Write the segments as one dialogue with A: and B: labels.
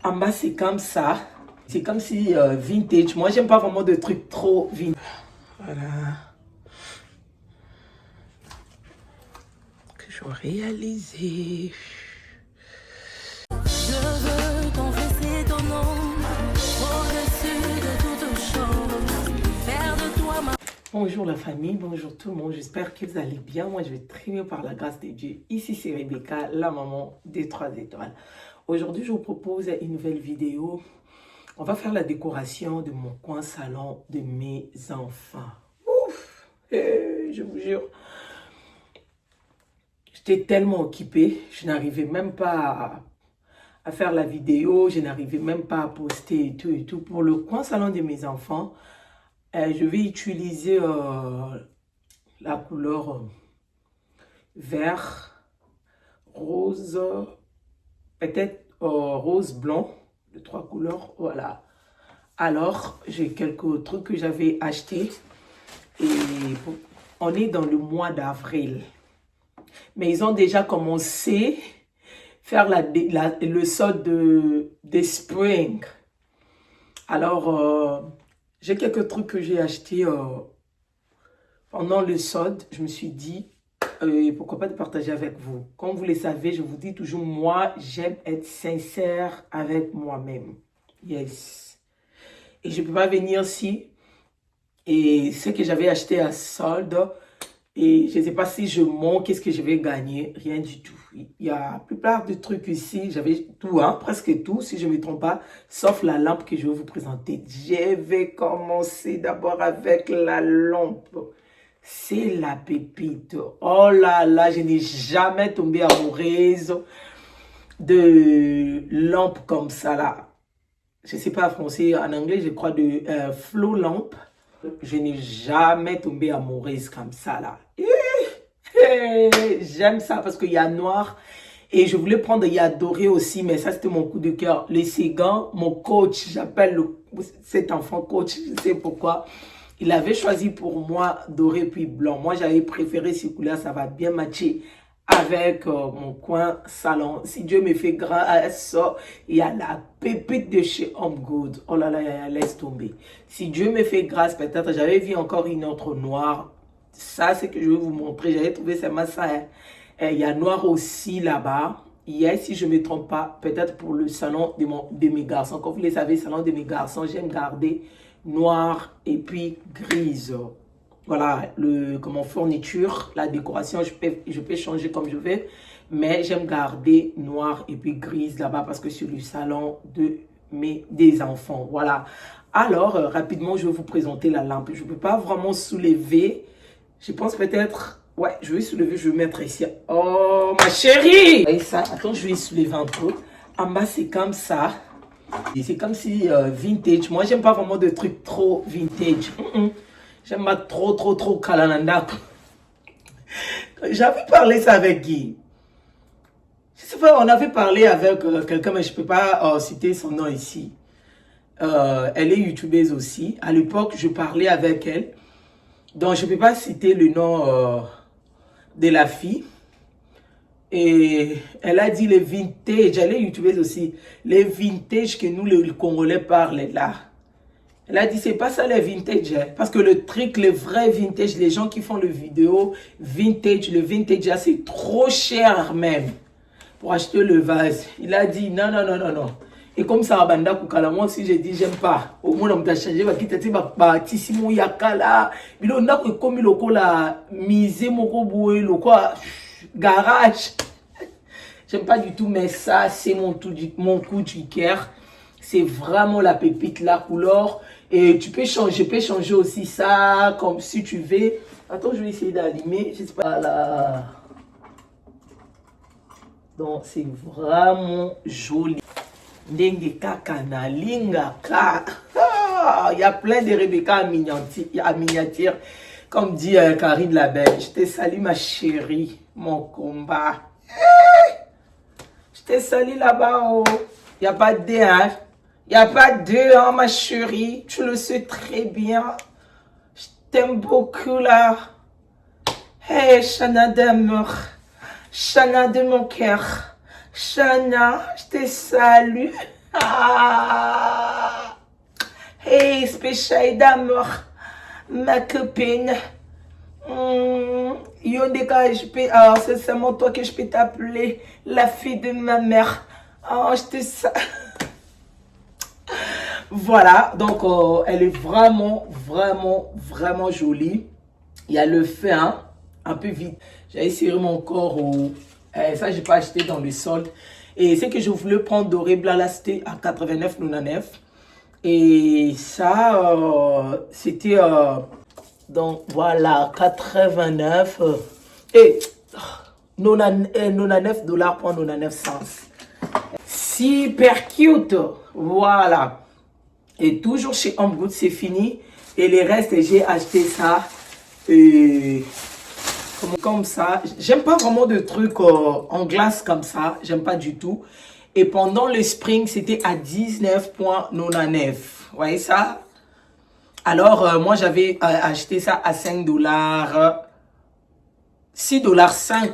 A: En bas, c'est comme ça. C'est comme si vintage. Moi, j'aime pas vraiment de trucs trop vintage. Voilà. Que je réalisé.
B: Je veux confesser ton nom au-dessus de toute chose. Faire de toi ma...
A: Bonjour la famille, bonjour tout le monde. J'espère que vous allez bien. Moi, je vais très bien par la grâce de Dieu. Ici, c'est Rebecca, la maman des 3 étoiles. Aujourd'hui, je vous propose une nouvelle vidéo. On va faire la décoration de mon coin salon de mes enfants. Ouf! Je vous jure, j'étais tellement occupée, je n'arrivais même pas à faire la vidéo, je n'arrivais même pas à poster et tout et tout. Pour le coin salon de mes enfants, je vais utiliser la couleur vert, rose, peut-être rose blanc, les 3 couleurs, voilà. Alors, j'ai quelques trucs que j'avais achetés et on est dans le mois d'avril. Mais ils ont déjà commencé à faire le solde des spring. Alors, j'ai quelques trucs que j'ai achetés pendant le solde. Je me suis dit, pourquoi pas de partager avec vous. Comme vous le savez, je vous dis toujours, moi, j'aime être sincère avec moi-même. Yes. Et je ne peux pas venir ici. Et ce que j'avais acheté à solde, et je ne sais pas si je monte, qu'est-ce que je vais gagner. Rien du tout. Il y a la plupart des trucs ici. J'avais tout, hein, presque tout, si je ne me trompe pas. Sauf la lampe que je vais vous présenter. Je vais commencer d'abord avec la lampe. C'est la pépite. Oh là là, je n'ai jamais tombé amoureuse de lampe comme ça là. Je ne sais pas en français, en anglais, je crois de flow lampe. Je n'ai jamais tombé amoureuse comme ça là. J'aime ça parce qu'il y a noir. Et je voulais prendre, il y a doré aussi, mais ça c'était mon coup de cœur. Les Ségan, mon coach, j'appelle cet enfant coach, je sais pourquoi. Il avait choisi pour moi doré puis blanc. Moi j'avais préféré ces couleurs, ça va bien matcher avec mon coin salon. Si Dieu me fait grâce, il y a la pépite de chez Home Good. Oh là là, laisse tomber. Si Dieu me fait grâce, peut-être, j'avais vu encore une autre noire. Ça, c'est que je vais vous montrer. J'avais trouvé seulement ça. Hein. Il y a noir aussi là-bas. Hier, si je ne me trompe pas, peut-être pour le salon de mes garçons. Comme vous le savez, le salon de mes garçons, j'aime garder noir et puis grise. Voilà, comme fourniture, la décoration, je peux changer comme je veux. Mais j'aime garder noir et puis grise là-bas parce que c'est le salon des enfants. Voilà. Alors, rapidement, je vais vous présenter la lampe. Je ne peux pas vraiment soulever. Je pense peut-être... Ouais, je vais soulever, je vais mettre ici. Oh, ma chérie! Et ça, attends, je vais soulever un peu. En bas, c'est comme ça. C'est comme si vintage. Moi, j'aime pas vraiment de trucs trop vintage. J'aime pas trop kalananda. J'avais parlé ça avec Guy. Je sais pas, on avait parlé avec quelqu'un, mais je peux pas citer son nom ici. Elle est youtubeuse aussi. À l'époque, je parlais avec elle. Donc, je ne peux pas citer le nom de la fille. Et elle a dit les vintage, elle est youtubeuse aussi. Les vintage que nous, les Congolais, parlent là. Elle a dit, c'est pas ça les vintage. Hein. Parce que le truc, les vrais vintage, les gens qui font le vidéo vintage, le vintage, c'est trop cher même. Pour acheter le vase. Il a dit, non. Et comme ça, moi aussi, j'ai dit, j'aime pas. Au moins, on m'a changé, on m'a dit, on yakala. Mais on a comme le la misé, mon garage. J'aime pas du tout, mais ça, c'est mon coup du cœur. C'est vraiment la pépite, la couleur. Et tu peux changer, je peux changer aussi ça, comme si tu veux. Attends, je vais essayer d'allumer. Je sais pas. Voilà. Donc, c'est vraiment joli. Ndenge kaka na linga ka. Il y a plein de Rebecca à miniature. Comme dit Karine la Belle. Je te salue ma chérie, mon combat. Je te salue là-bas. Oh. Il n'y a pas de deux, hein. Il n'y a pas de deux, hein, ma chérie. Tu le sais très bien. Je t'aime beaucoup là. Hey, Chana d'amour. Chana de mon cœur. Chana, je te salue. Ah. Hey, spécial d'amour, ma copine. Yo, dégage, c'est seulement toi que je peux t'appeler la fille de ma mère. Oh, je te sais. Voilà, donc elle est vraiment, vraiment, vraiment jolie. Il y a le fin, un peu vite. J'ai serré mon corps au... ça, j'ai pas acheté dans le solde. Et c'est que je voulais prendre doré blanc, là, c'était à 89,99. Et ça, c'était... donc, voilà, 89. Et 99 dollars pour 99 cents. Super cute. Voilà. Et toujours chez Home Goods, c'est fini. Et les restes, j'ai acheté ça. Comme ça. J'aime pas vraiment de trucs en glace comme ça. J'aime pas du tout. Et pendant le spring, c'était à 19,99. Vous voyez ça? Alors, moi, j'avais acheté ça à 5 dollars. 6,50 $.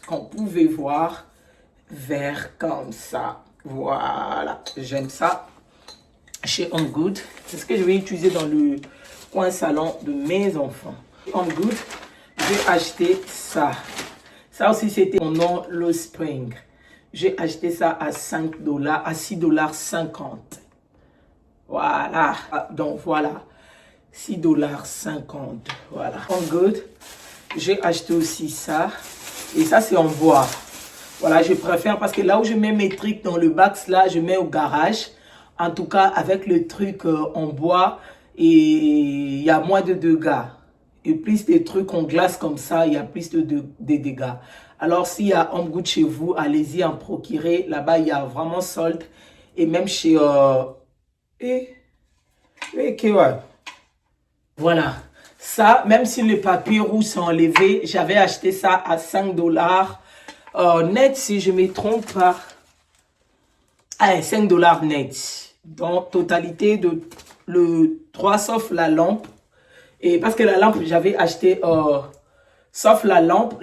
A: Qu'on pouvait voir. Vert comme ça. Voilà. J'aime ça. Chez Home Goods. C'est ce que je vais utiliser dans le coin salon de mes enfants. Home Goods, j'ai acheté ça. Ça aussi, c'était pendant le spring. J'ai acheté ça à 5 dollars, à 6,50 $. Voilà. Donc, voilà. 6,50 $. Voilà. Home Goods, j'ai acheté aussi ça. Et ça, c'est en bois. Voilà, je préfère parce que là où je mets mes trucs dans le box, là, je mets au garage. En tout cas, avec le truc en bois, et il y a moins de dégâts. Et plus des trucs en glace comme ça, il y a plus de dégâts. Alors, s'il y a Home Goods chez vous, allez-y en procurer. Là-bas, il y a vraiment solde. Et même chez... ouais. Voilà. Ça, même si les papiers rouges sont enlevés, j'avais acheté ça à 5 dollars net, si je ne me trompe pas. Ah, 5 dollars net. Donc, totalité de le 3 sauf la lampe. Et parce que la lampe, j'avais acheté, sauf la lampe,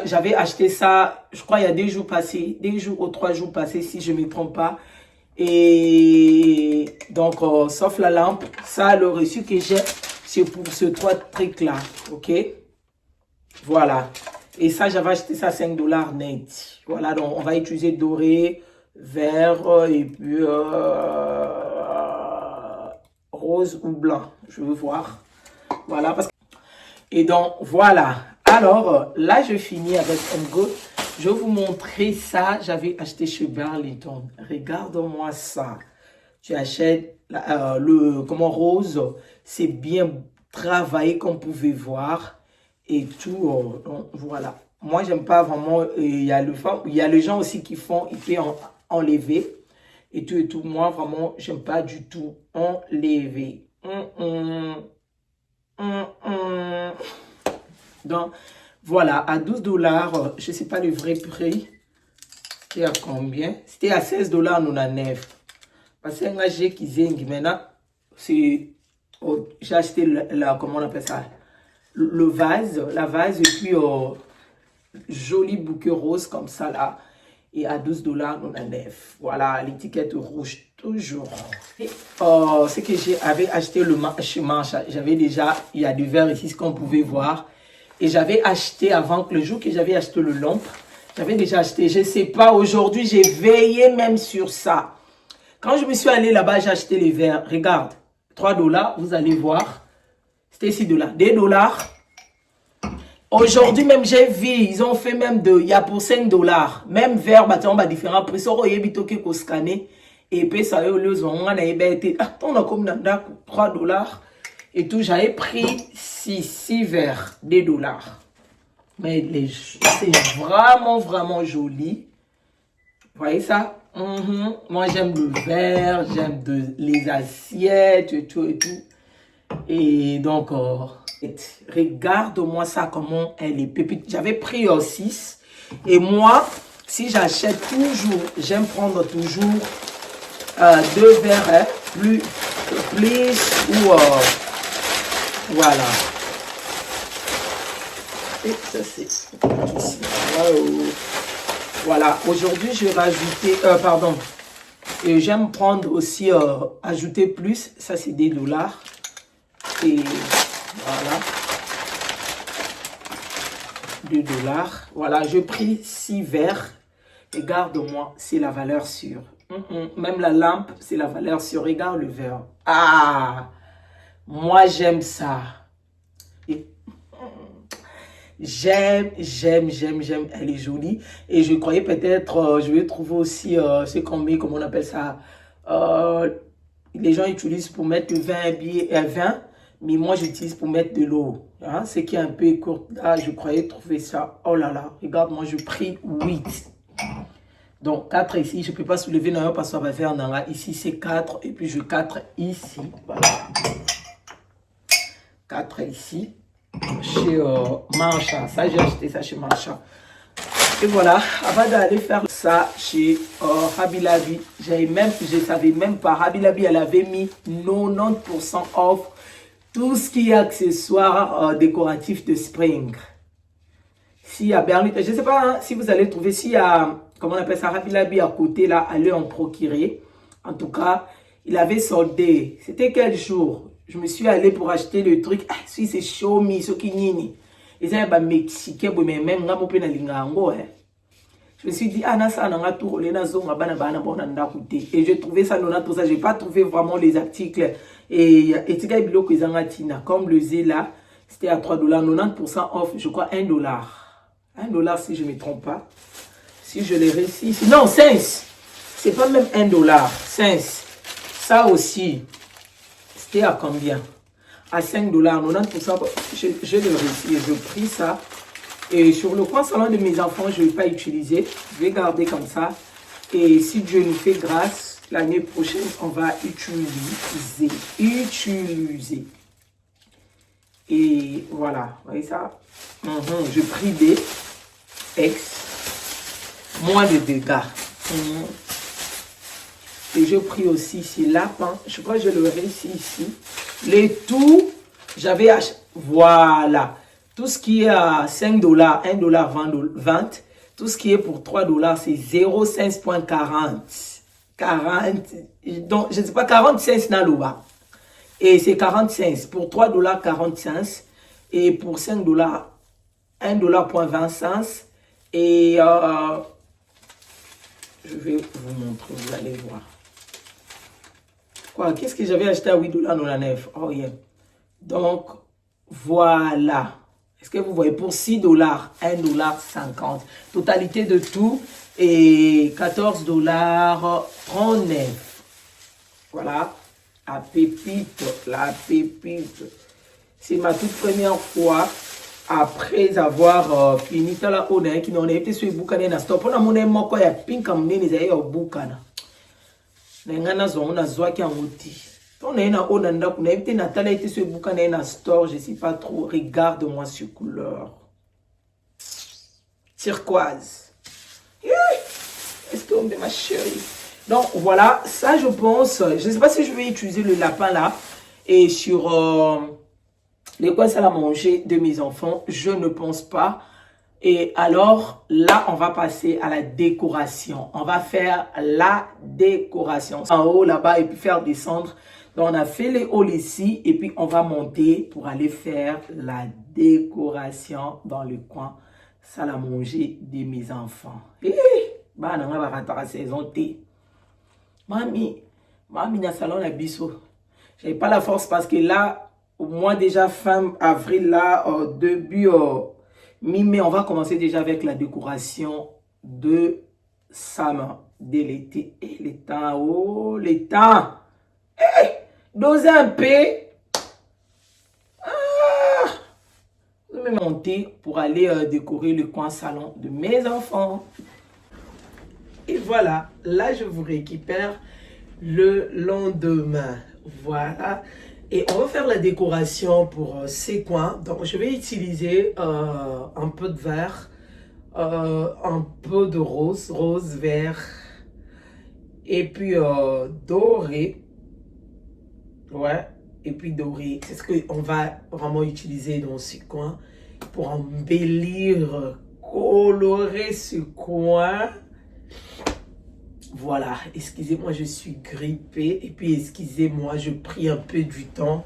A: j'avais acheté ça, je crois, il y a 2 jours passés, 2 jours ou 3 jours passés, si je ne me trompe pas. Et donc, sauf la lampe, ça, le reçu que j'ai, c'est pour ce 3 trucs-là. OK? Voilà. Et ça, j'avais acheté ça à 5 dollars net. Voilà, donc on va utiliser doré, vert et puis rose ou blanc. Je veux voir. Voilà. Et donc, voilà. Alors, là, je finis avec Home Goods. Je vais vous montrer ça. J'avais acheté chez Burlington. Regarde-moi ça. Tu achètes le rose. C'est bien travaillé, comme vous pouvez voir. Et tout. Donc, voilà. Moi, j'aime pas vraiment. Il y a les gens aussi qui font, ils peuvent enlever. Et tout et tout. Moi, vraiment, j'aime pas du tout enlever. Donc, voilà, à 12 dollars, je ne sais pas le vrai prix. C'était à combien? C'était à 16 dollars 99. Parce que j'ai qui maintenant, c'est. J'ai acheté comment on appelle ça? La vase, et puis joli bouquet rose comme ça là. Et à 12 dollars 99. Voilà, l'étiquette rouge toujours. Ce que j'avais acheté le manche, j'avais déjà, il y a du verre ici, ce qu'on pouvait voir. Et j'avais acheté avant que le jour que j'avais acheté le lampe, j'avais déjà acheté, je ne sais pas, aujourd'hui j'ai veillé même sur ça. Quand je me suis allé là-bas, j'ai acheté les verres. Regarde, 3 dollars, vous allez voir. C'était 6 dollars. 2 dollars. Aujourd'hui même, j'ai vu, ils ont fait même il y a pour 5 dollars. Même verre, on a différents prix. Ça, il y a un scanner. Et puis, ça, on a été, on a comme 3 dollars. Et tout, j'avais pris 6 verres, 2 dollars. Mais c'est vraiment, vraiment joli. Vous voyez ça? Moi, j'aime le verre, j'aime les assiettes et tout et tout. Et donc, regarde-moi ça, comment elle est pépite. J'avais pris 6. Et moi, si j'achète toujours, j'aime prendre toujours 2 verres, plus ou... voilà. Et ça, c'est ici. Voilà. Aujourd'hui, je vais rajouter... pardon. Et j'aime prendre aussi, ajouter plus. Ça, c'est des dollars. Et voilà. 2 dollars. Voilà, je pris 6 verres. Regarde-moi, c'est la valeur sûre. Même la lampe, c'est la valeur sûre. Regarde le verre. Ah, moi, j'aime ça. J'aime. Elle est jolie. Et je croyais peut-être, je vais trouver aussi, c'est comme on appelle ça. Les gens utilisent pour mettre le vin, mais moi j'utilise pour mettre de l'eau. Hein? Ce qui est un peu court. Là, je croyais trouver ça. Oh là là, regarde, moi je prie 8. Donc 4 ici, je ne peux pas soulever non parce que ça va faire un ici c'est 4 et puis je 4 ici. Voilà. 4 ici. Chez Mancha. Ça, j'ai acheté ça chez Mancha. Et voilà, avant d'aller faire ça chez Hobby Lobby, je savais même pas. Hobby Lobby, elle avait mis 90% off tout ce qui est accessoires décoratifs de spring. S'il y a Berlin, je ne sais pas hein, si vous allez trouver, s'il y a, comment on appelle ça, Hobby Lobby à côté, là, allez en procurer. En tout cas, il avait soldé. C'était quel jour? Je me suis allé pour acheter le truc. Ah, si c'est chaud, ce qui nini. Et ça, c'est mexicain, mais même, je me suis dit, ah, et j'ai trouvé ça, je n'ai pas trouvé vraiment les articles. Et comme le Z là, c'était à 3 dollars, 90% off, je crois 1 dollar. 1 dollar si je ne me trompe pas. Si je l'ai réussi. Non, 5. C'est pas même 1 dollar. 5. Ça aussi. C'était à combien? À 5 dollars, 90%. Je l'ai réussi et je pris ça. Et sur le coin salon de mes enfants, je ne vais pas utiliser. Je vais garder comme ça. Et si Dieu nous fait grâce, l'année prochaine, on va utiliser. Et voilà, vous voyez ça? Je pris des moins de dégâts. Et je pris aussi ces lapins. Je crois que je le réussis ici. Les tout, j'avais acheté. Voilà. Tout ce qui est à 5 dollars, 1 dollar 20. Tout ce qui est pour 3 dollars, c'est 0,16.40. 40. Donc, je ne sais pas, 40 cents Nalouba. Et c'est 40 cents. Pour 3 dollars, 40 cents. Et pour 5 dollars, 1 dollar 20 cents. Et je vais vous montrer, vous allez voir. Quoi, qu'est-ce que j'avais acheté à 8 dollars 99? Oh yeah. Donc, voilà. Est-ce que vous voyez, pour 6 dollars, 1 dollar 50. Totalité de tout, et 14 dollars 39. Voilà, la pépite, C'est ma toute première fois, après avoir fini la honneur qui n'en a été sur le boucan et stop. On a mon aimant quoi, il y a pink comme né, les aïeux au boucan. N'engana zon, on a zoa qui a mouti. On a une onanda, on a été Nathalie été sur le boucan et un store, je ne sais pas trop. Regarde-moi ce couleur. Turquoise. Est-ce que on met ma chérie? Donc voilà, ça je pense, je ne sais pas si je vais utiliser le lapin là. Et sur les quoi ça à manger de mes enfants, je ne pense pas. Et alors là, on va passer à la décoration. On va faire la décoration. En haut là-bas et puis faire descendre. Donc on a fait les halls ici et puis on va monter pour aller faire la décoration dans le coin salle à manger de mes enfants. Bah on va rentrer à saison T. Mami na salon la biso. J'avais pas la force parce que là, au mois déjà fin avril là, début mi-mai, on va commencer déjà avec la décoration de Sama de l'été. Et les temps, oh les temps. Doser un peu. Je vais monter pour aller décorer le coin salon de mes enfants. Et voilà, là je vous récupère le lendemain. Voilà. Et on va faire la décoration pour ces coins. Donc je vais utiliser un peu de vert, un peu de rose, vert, et puis doré. Ouais, et puis doré. C'est ce qu'on va vraiment utiliser dans ce coin pour embellir, colorer ce coin. Voilà, excusez-moi, je suis grippée. Et puis, excusez-moi, je pris un peu du temps.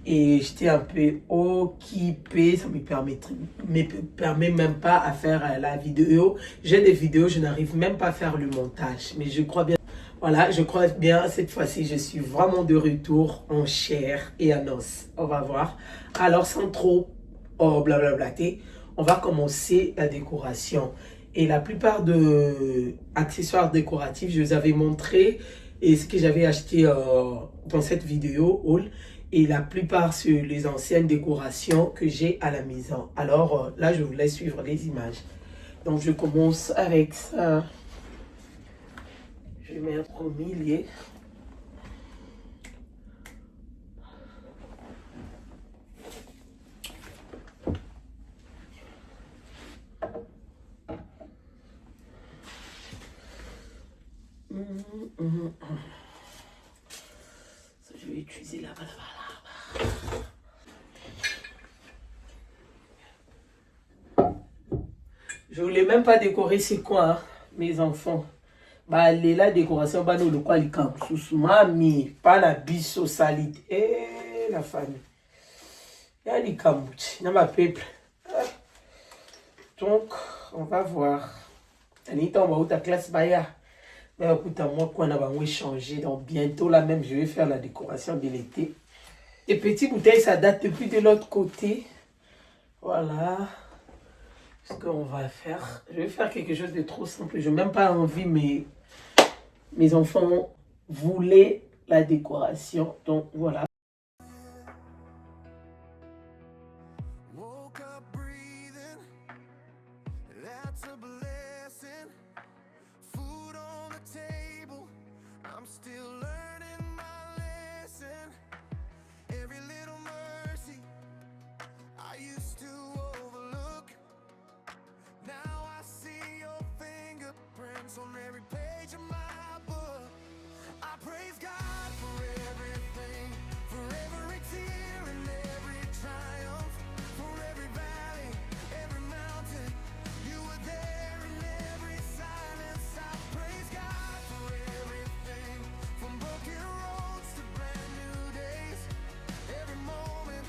A: Et j'étais un peu occupée. Ça me permet même pas à faire la vidéo. J'ai des vidéos, je n'arrive même pas à faire le montage. Mais je crois bien, voilà, je crois bien, cette fois-ci, je suis vraiment de retour en chair et en os. On va voir. Alors, sans trop blablablater, on va commencer la décoration. Et la plupart de accessoires décoratifs, je vous avais montré et ce que j'avais acheté dans cette vidéo haul. Et la plupart sur les anciennes décorations que j'ai à la maison. Alors là, je vous laisse suivre les images. Donc je commence avec ça. Je vais mettre au milieu. Ça, je vais utiliser là-bas, Je voulais même pas décorer ces coins, hein, mes enfants. Bah, la décoration, bah, nous, le quoi, les camps. Sous mami, pas la biso salite. Eh, la famille. Il y a les camouches, dans ma peuple. Donc, on va voir. Anita, on va où ta classe, baya. Mais écoute, moi, quoi, on va échanger. Donc, bientôt, là même, je vais faire la décoration de l'été. Les petites bouteilles, ça date depuis de l'autre côté. Voilà. Ce qu'on va faire. Je vais faire quelque chose de trop simple. Je n'ai même pas envie, mais mes enfants voulaient la décoration. Donc, voilà.
C: Woke up breathing, that's a blessing. Food on the table, I'm still learning my lesson. Every little mercy I used to overlook, now I see your fingerprints on every page of my book. I praise God for everything, for every tear and every triumph, for every valley, every mountain. You were there in every silence. I praise God for everything, from broken roads to brand new days. Every moment,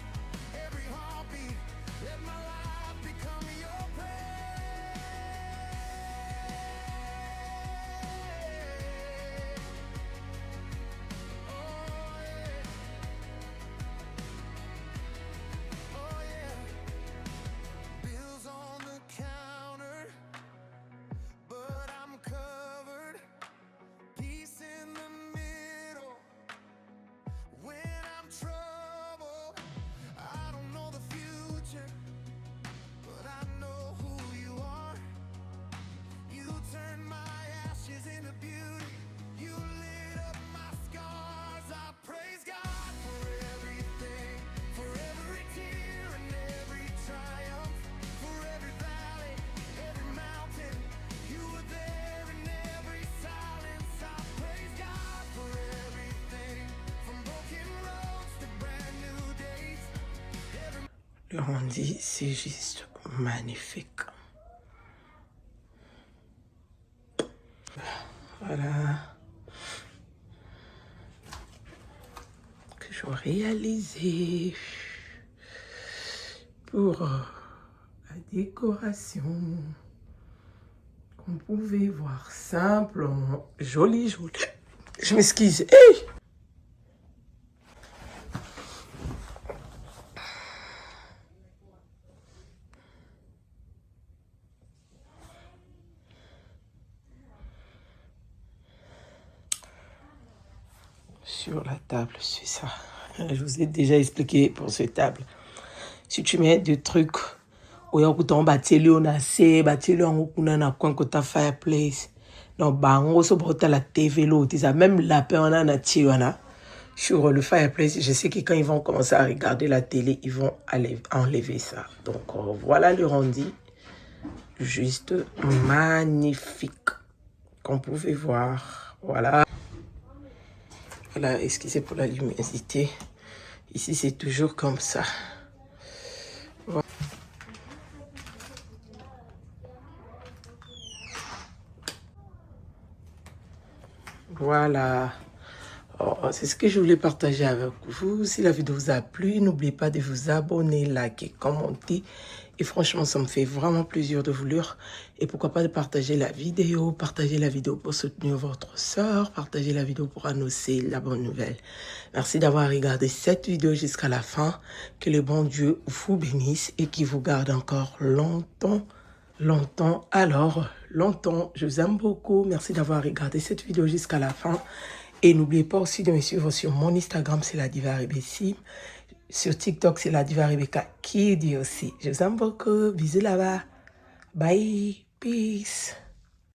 C: every heartbeat, let my life become your praise. Oh yeah, bills on the counter, but I'm covered. Peace in the middle when I'm troubled. I don't know the future, but I know who you are. You turned my ashes into beauty. You lit up my scars. I praise God for everything, for every tear and every triumph, for every valley, every mountain. You were there in every silence. I praise God for everything, from broken roads to brand new days.
A: Le rendu, c'est juste magnifique. Voilà. Que je réalisé pour la décoration. Qu'on pouvait voir simplement. Joli, joli. Je m'excuse. Hey! Sur la table, c'est ça. Je vous ai déjà expliqué pour cette table. Si tu mets des trucs, on a fireplace. Donc, la TV, même la sur le fireplace. Je sais que quand ils vont commencer à regarder la télé, ils vont aller enlever ça. Donc, voilà le rendu. Juste magnifique. Qu'on pouvait voir. Voilà. Voilà, excusez pour la luminosité. Ici, c'est toujours comme ça. Voilà. Voilà. Oh, c'est ce que je voulais partager avec vous. Si la vidéo vous a plu, n'oubliez pas de vous abonner, liker, commenter. Et franchement, ça me fait vraiment plaisir de vous lire. Et pourquoi pas de partager la vidéo pour soutenir votre soeur, partager la vidéo pour annoncer la bonne nouvelle. Merci d'avoir regardé cette vidéo jusqu'à la fin. Que le bon Dieu vous bénisse et qu'il vous garde encore longtemps. Alors, longtemps. Je vous aime beaucoup. Merci d'avoir regardé cette vidéo jusqu'à la fin. Et n'oubliez pas aussi de me suivre sur mon Instagram, c'est la Diva Rebecca. Sur TikTok, c'est la Diva Rebecca qui dit aussi. Je vous aime beaucoup. Bisous là-bas. Bye. Peace.